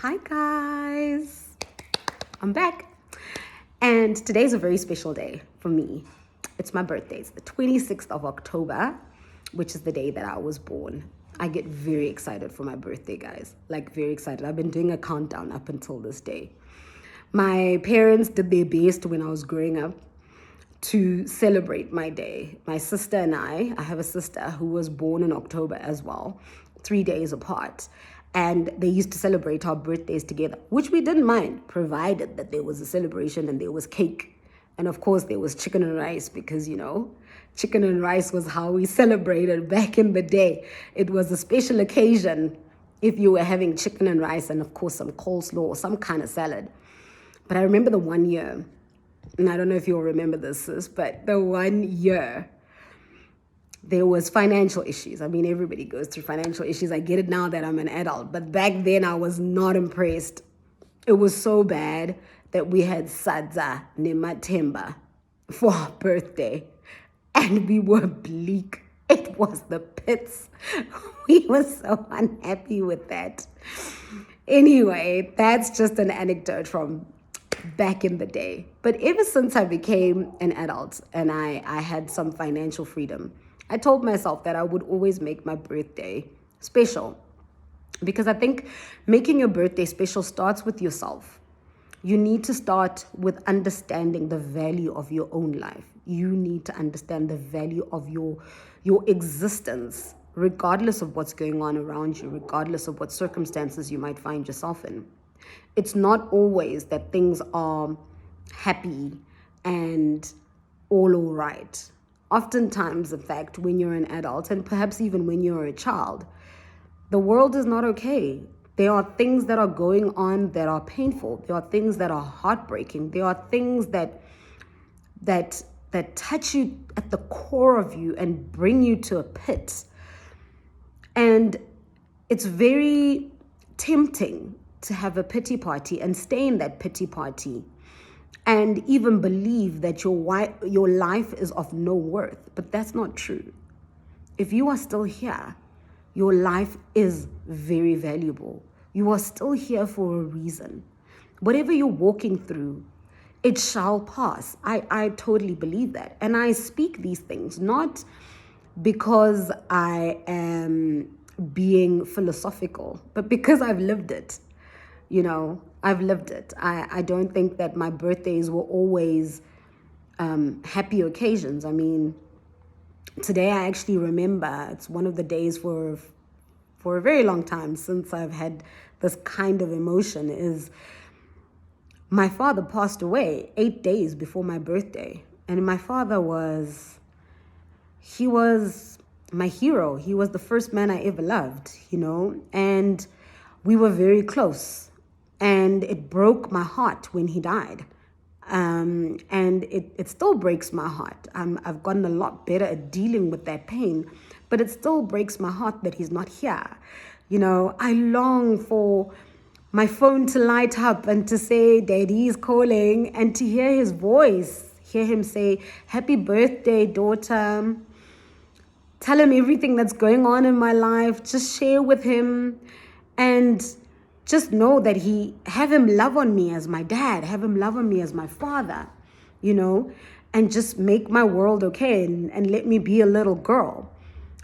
Hi guys, I'm back. And today's a very special day for me. It's my birthday. It's the 26th of October, which is the day that I was born. I get very excited for my birthday, guys. Like, very excited. I've been doing a countdown up until this day. My parents did their best when I was growing up to celebrate my day. My sister and I have a sister who was born in October as well, 3 days apart. And they used to celebrate our birthdays together, which we didn't mind, provided that there was a celebration and there was cake. And of course, there was chicken and rice because, chicken and rice was how we celebrated back in the day. It was a special occasion if you were having chicken and rice and, of course, some coleslaw or some kind of salad. But I remember the one year, and I don't know if you'll remember this, sis, but the one year there was financial issues. I mean, everybody goes through financial issues. I get it now that I'm an adult, but back then I was not impressed. It was so bad that we had sadza nematemba for our birthday, and we were bleak. It was the pits. We were so unhappy with that. Anyway, that's just an anecdote from back in the day. But ever since I became an adult and I had some financial freedom, I told myself that I would always make my birthday special. Because I think making your birthday special starts with yourself. You need to start with understanding the value of your own life. You need to understand the value of your existence, regardless of what's going on around you, regardless of what circumstances you might find yourself in. It's not always that things are happy and all right. Oftentimes, in fact, when you're an adult, and perhaps even when you're a child, the world is not okay. There are things that are going on that are painful. There are things that are heartbreaking. There are things that touch you at the core of you and bring you to a pit. And it's very tempting to have a pity party and stay in that pity party and even believe that your life is of no worth. But that's not true. If you are still here, your life is very valuable. You are still here for a reason. Whatever you're walking through, it shall pass. I totally believe that. And I speak these things not because I am being philosophical, but because I've lived it. I've lived it. I don't think that my birthdays were always happy occasions. I mean, today I actually remember it's one of the days for a very long time since I've had this kind of emotion is my father passed away 8 days before my birthday. And my father he was my hero. He was the first man I ever loved, and we were very close. And it broke my heart when he died. And it still breaks my heart. I've gotten a lot better at dealing with that pain, but it still breaks my heart that he's not here. I long for my phone to light up and to say, Daddy's calling, and to hear his voice, hear him say, happy birthday, daughter. Tell him everything that's going on in my life. Just share with him and just know that have him love on me as my dad, have him love on me as my father, and just make my world okay and let me be a little girl.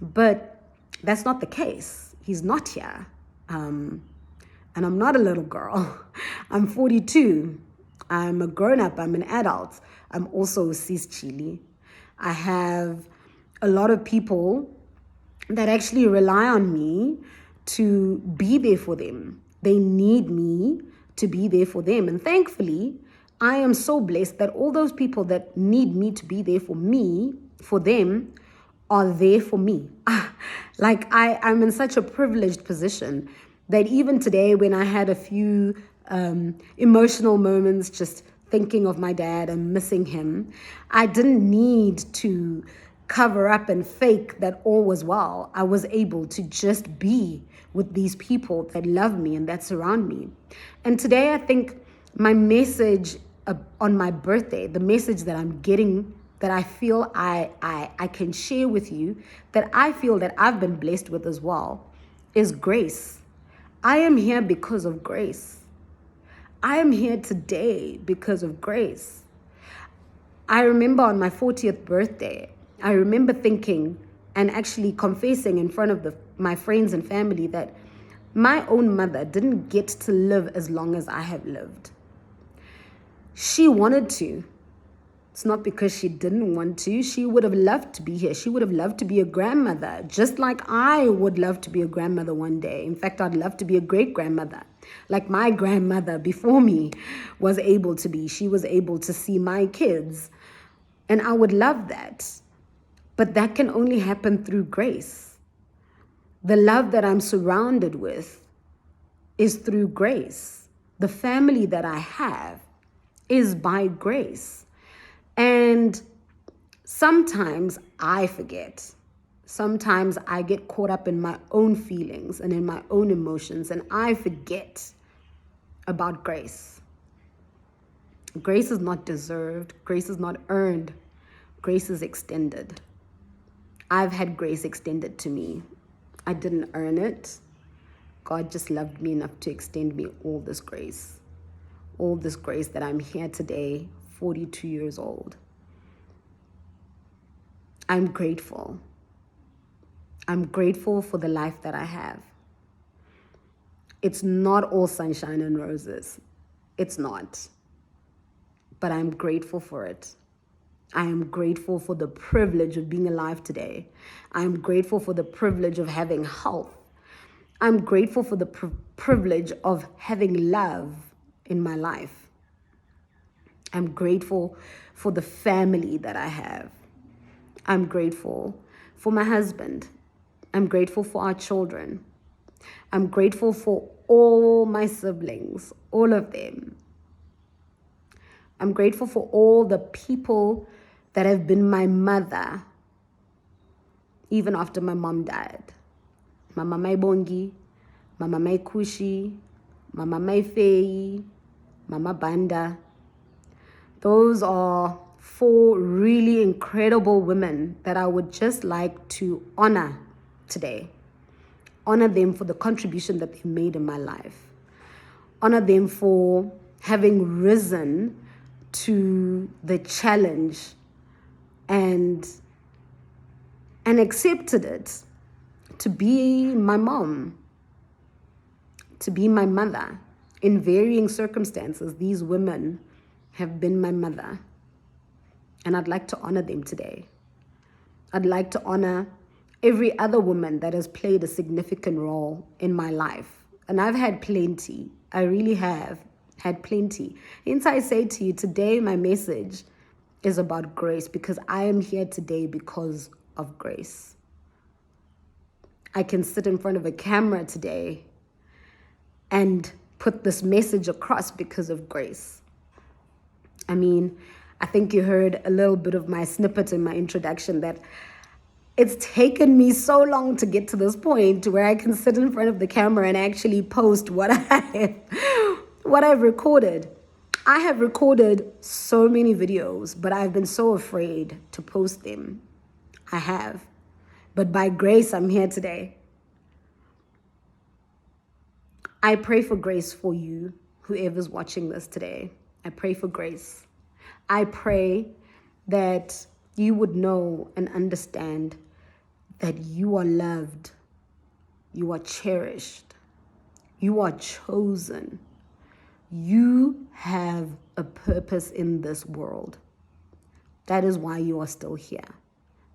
But that's not the case. He's not here. And I'm not a little girl. I'm 42. I'm a grown-up. I'm an adult. I'm also a cis chili. I have a lot of people that actually rely on me to be there for them. They need me to be there for them. And thankfully, I am so blessed that all those people that need me to be there for them, are there for me. I'm in such a privileged position that even today when I had a few emotional moments just thinking of my dad and missing him, I didn't need to cover up and fake that all was well. I was able to just be with these people that love me and that surround me. And today I think my message on my birthday, the message that I'm getting, that I feel I can share with you, that I feel that I've been blessed with as well, is grace. I am here because of grace. I am here today because of grace. I remember on my 40th birthday, I remember thinking and actually confessing in front of my friends and family that my own mother didn't get to live as long as I have lived. She wanted to. It's not because she didn't want to. She would have loved to be here. She would have loved to be a grandmother, just like I would love to be a grandmother one day. In fact, I'd love to be a great-grandmother, like my grandmother before me was able to be. She was able to see my kids, and I would love that. But that can only happen through grace. The love that I'm surrounded with is through grace. The family that I have is by grace. And sometimes I forget. Sometimes I get caught up in my own feelings and in my own emotions, and I forget about grace. Grace is not deserved. Grace is not earned. Grace is extended. I've had grace extended to me. I didn't earn it. God just loved me enough to extend me all this grace. All this grace that I'm here today, 42 years old. I'm grateful. I'm grateful for the life that I have. It's not all sunshine and roses. It's not. But I'm grateful for it. I am grateful for the privilege of being alive today. I'm grateful for the privilege of having health. I'm grateful for the privilege of having love in my life. I'm grateful for the family that I have. I'm grateful for my husband. I'm grateful for our children. I'm grateful for all my siblings, all of them. I'm grateful for all the people that have been my mother, even after my mom died. Mama Maibongi, Mama Maikushi, Mama Maifei, Mama Banda. Those are 4 really incredible women that I would just like to honor today. Honor them for the contribution that they've made in my life. Honor them for having risen to the challenge and accepted it to be my mom, to be my mother. In varying circumstances, these women have been my mother. And I'd like to honor them today. I'd like to honor every other woman that has played a significant role in my life. And I've had plenty. I really have had plenty. Hence I say to you today, my message is about grace, because I am here today because of grace. I can sit in front of a camera today and put this message across because of grace. I mean, I think you heard a little bit of my snippet in my introduction that it's taken me so long to get to this point where I can sit in front of the camera and actually post what I've recorded. I have recorded so many videos, but I've been so afraid to post them. I have. But by grace, I'm here today. I pray for grace for you, whoever's watching this today. I pray for grace. I pray that you would know and understand that you are loved, you are cherished, you are chosen. You have a purpose in this world. That is why you are still here.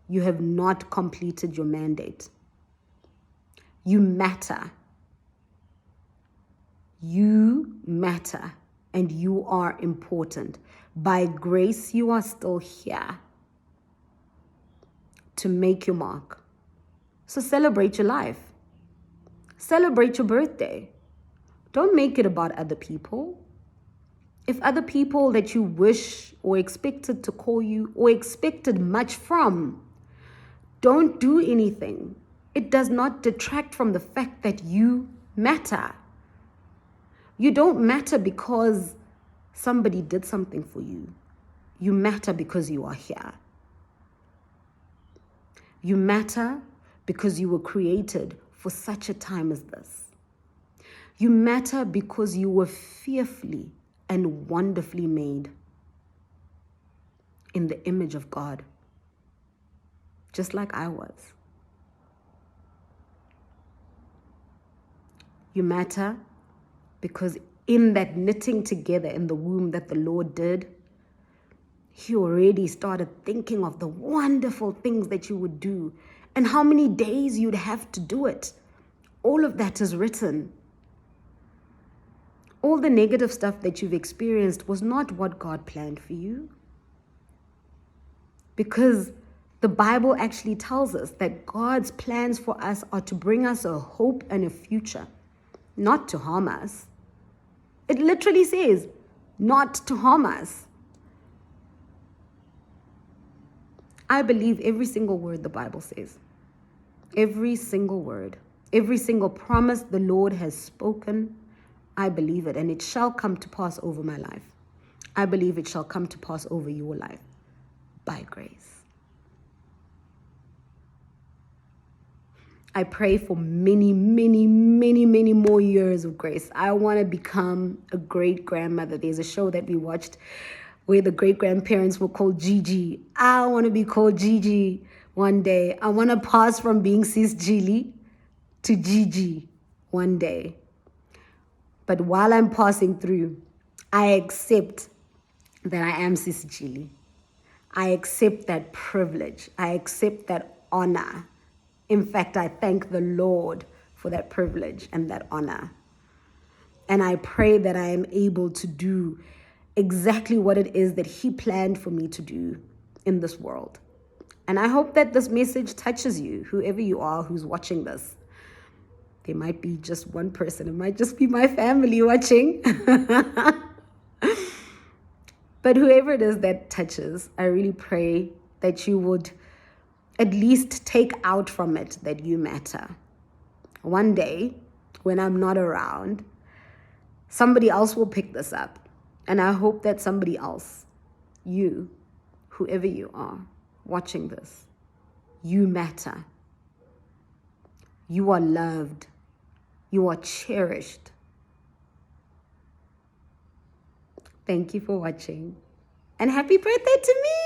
You have not completed your mandate. You matter. You matter, and you are important. By grace, you are still here to make your mark. So celebrate your life. Celebrate your birthday. Don't make it about other people. If other people that you wish or expected to call you or expected much from don't do anything, it does not detract from the fact that you matter. You don't matter because somebody did something for you. You matter because you are here. You matter because you were created for such a time as this. You matter because you were fearfully and wonderfully made in the image of God, just like I was. You matter because in that knitting together in the womb that the Lord did, He already started thinking of the wonderful things that you would do and how many days you'd have to do it. All of that is written. All the negative stuff that you've experienced was not what God planned for you. Because the Bible actually tells us that God's plans for us are to bring us a hope and a future, not to harm us. It literally says, not to harm us. I believe every single word the Bible says. Every single word. Every single promise the Lord has spoken, I believe it, and it shall come to pass over my life. I believe it shall come to pass over your life by grace. I pray for many, many, many, many more years of grace. I want to become a great-grandmother. There's a show that we watched where the great-grandparents were called Gigi. I want to be called Gigi one day. I want to pass from being Sis Gili to Gigi one day. But while I'm passing through, I accept that I am Sis Gili. I accept that privilege. I accept that honor. In fact, I thank the Lord for that privilege and that honor. And I pray that I am able to do exactly what it is that He planned for me to do in this world. And I hope that this message touches you, whoever you are who's watching this. There might be just one person. It might just be my family watching. But whoever it is that touches, I really pray that you would at least take out from it that you matter. One day, when I'm not around, somebody else will pick this up. And I hope that somebody else, you, whoever you are, watching this, you matter. You are loved. You are cherished. Thank you for watching. And happy birthday to me!